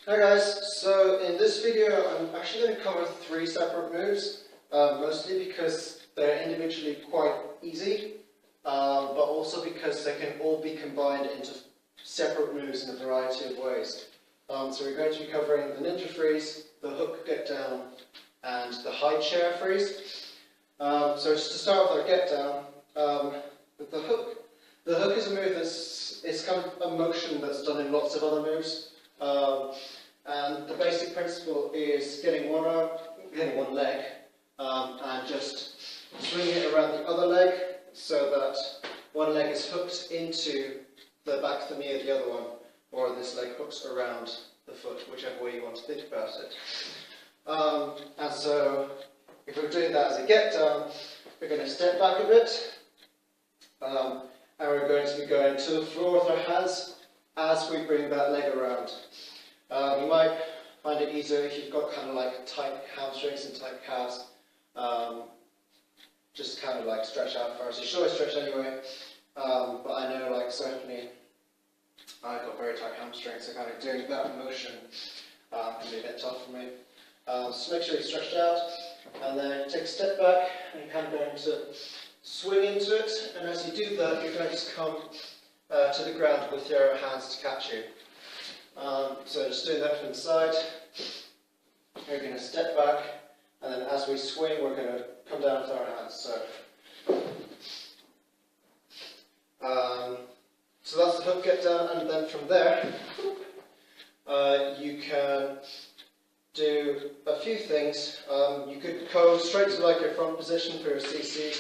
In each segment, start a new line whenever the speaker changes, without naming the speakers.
Hi guys, so in this video I'm actually going to cover 3 separate moves, mostly because they're individually quite easy, but also because they can all be combined into separate moves in a variety of ways. So we're going to be covering the ninja freeze, the hook get down, and the high chair freeze. So just to start with our get down, with the hook is a move it's kind of a motion that's done in lots of other moves. And the basic principle is getting one leg, and just swinging it around the other leg so that one leg is hooked into the back of the knee of the other one, or this leg hooks around the foot, whichever way you want to think about it. And so, if we're doing that as a get down, we're going to step back a bit, and we're going to be going to the floor with our hands as we bring that leg around. You might find it easier if you've got kind of like tight hamstrings and tight calves. Just kind of like stretch out first. You should always stretch anyway, but I know like certainly I've got very tight hamstrings, so kind of doing that motion can be a bit tough for me. So make sure you stretch out, and then take a step back, and you're kind of going to swing into it, and as you do that, you're going to come to the ground with your hands to catch you. So just doing that from the side, we're going to step back, and then as we swing, we're going to come down with our hands. So that's the hook get down, and then from there, you can do a few things. You could go straight to like your front position for your CC,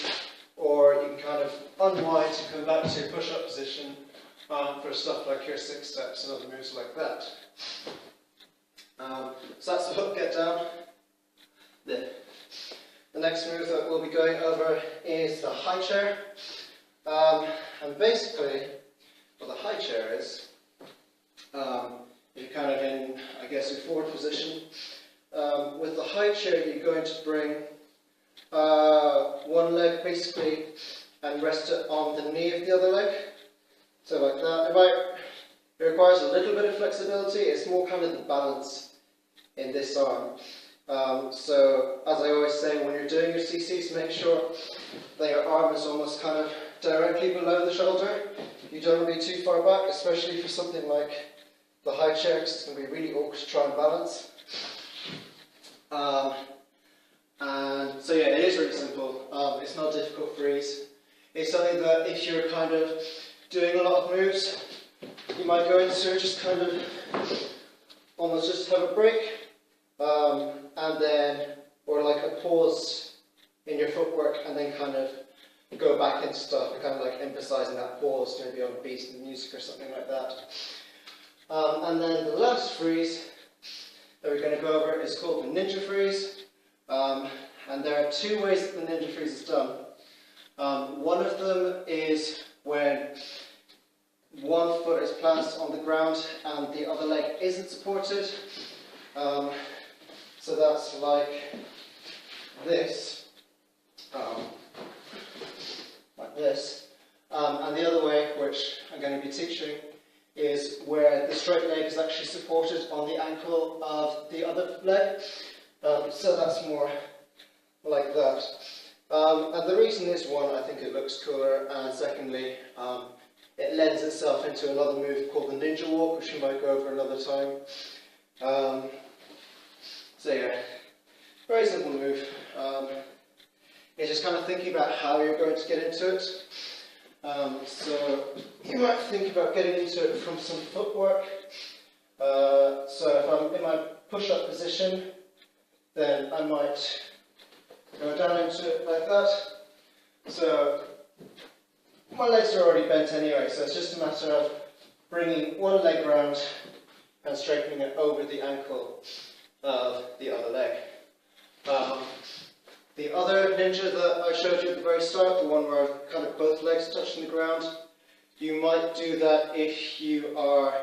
or you can kind of unwind to come back to your push-up position for stuff like your 6 steps and other moves like that. So that's the hook get down. The next move that we'll be going over is the high chair. And basically, what the high chair is, you're kind of in, I guess, your forward position. With the high chair, you're going to bring one leg basically and rest it on the knee of the other leg. So like that. It requires a little bit of flexibility. It's more kind of the balance in this arm. So as I always say, when you're doing your CCs, make sure that your arm is almost kind of directly below the shoulder. You don't want to be too far back, especially for something like the high chair, because it's going to be really awkward to try and balance. And so yeah, it is really simple. It's not a difficult freeze. It's something that if you're kind of doing a lot of moves, you might go into just kind of almost just have a break, and then, or like a pause in your footwork, and then kind of go back into stuff, and kind of like emphasizing that pause, maybe on a beat in the music or something like that. And then the last freeze that we're going to go over is called the ninja freeze. And there are 2 ways that the ninja freeze is done. One of them is when one foot is planted on the ground and the other leg isn't supported. So that's like this. Like this. And the other way, which I'm going to be teaching, is where the straight leg is actually supported on the ankle of the other leg. So that's more like that. And the reason is, one, I think it looks cooler, and secondly, it lends itself into another move called the ninja walk, which we might go over another time. So yeah, very simple move. You're just kind of thinking about how you're going to get into it. So you might think about getting into it from some footwork. So if I'm in my push-up position, then I might go down into it like that. So my legs are already bent anyway, so it's just a matter of bringing one leg round and straightening it over the ankle of the other leg. The other ninja that I showed you at the very start, the one where kind of both legs are touching the ground, you might do that if you are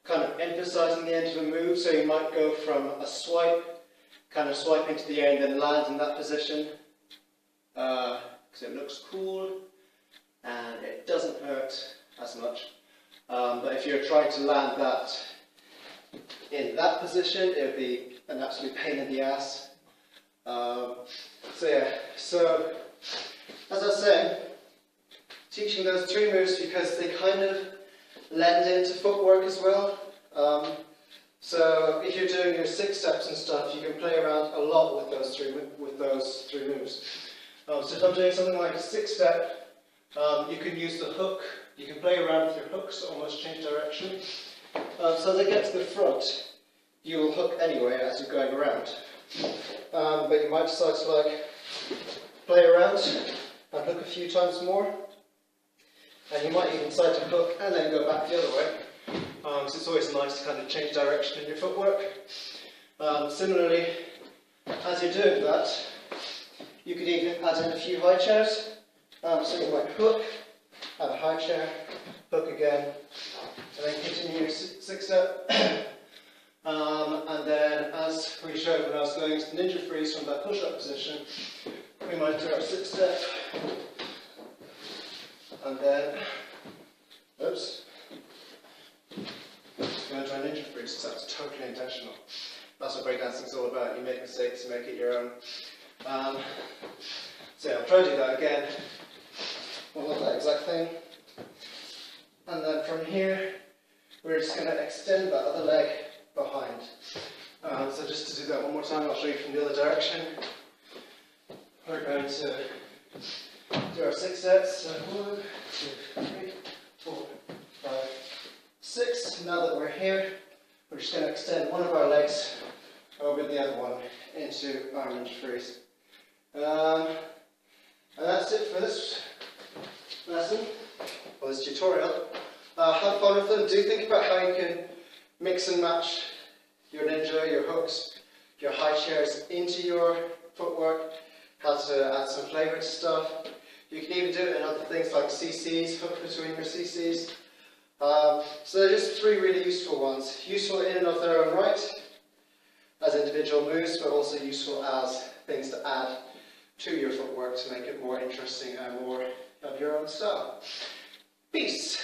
kind of emphasizing the end of a move, so you might go from a swipe, kind of swipe into the air and then land in that position, because it looks cool and it doesn't hurt as much. But if you're trying to land that in that position, it would be an absolute pain in the ass. So as I was saying, teaching those 3 moves because they kind of lend into footwork as well. So if you're doing your 6 steps and stuff, you can play around a lot with those three moves. So if I'm doing something like a 6 step, you can use the hook. You can play around with your hooks to almost change direction. So as I get to the front, you will hook anyway as you're going around. But you might decide to like play around and hook a few times more. And you might even decide to hook and then go back the other way. So it's always nice to kind of change direction in your footwork. Similarly, as you're doing that, you could even add in a few high chairs. So you might hook, add a high chair, hook again, and then continue your 6 step. And then, as we showed when I was going to the ninja freeze from that push-up position, we might do our 6 step, and then, oops, go into our ninja freeze, so that's totally intentional. That's what breakdancing is all about. You make mistakes, you make it your own. So yeah, I'll try to do that again. We'll have that exact thing. And then from here, we're just going to extend that other leg behind. So just to do that one more time, I'll show you from the other direction. We're going to do our 6 sets. So 1, 2, 3, 4, 5, 6. Now that we're here, we're just going to extend one of our legs over the other one into our ninja freeze. And that's it for this lesson, or this tutorial. Have fun with them. Do think about how you can mix and match your ninja, your hooks, your high chairs into your footwork, how to add some flavour to stuff. You can even do it in other things like CCs, hook between your CCs. So they're just 3 really useful ones. Useful in and of their own right, as individual moves, but also useful as things to add to your footwork to make it more interesting and more of your own style. Peace!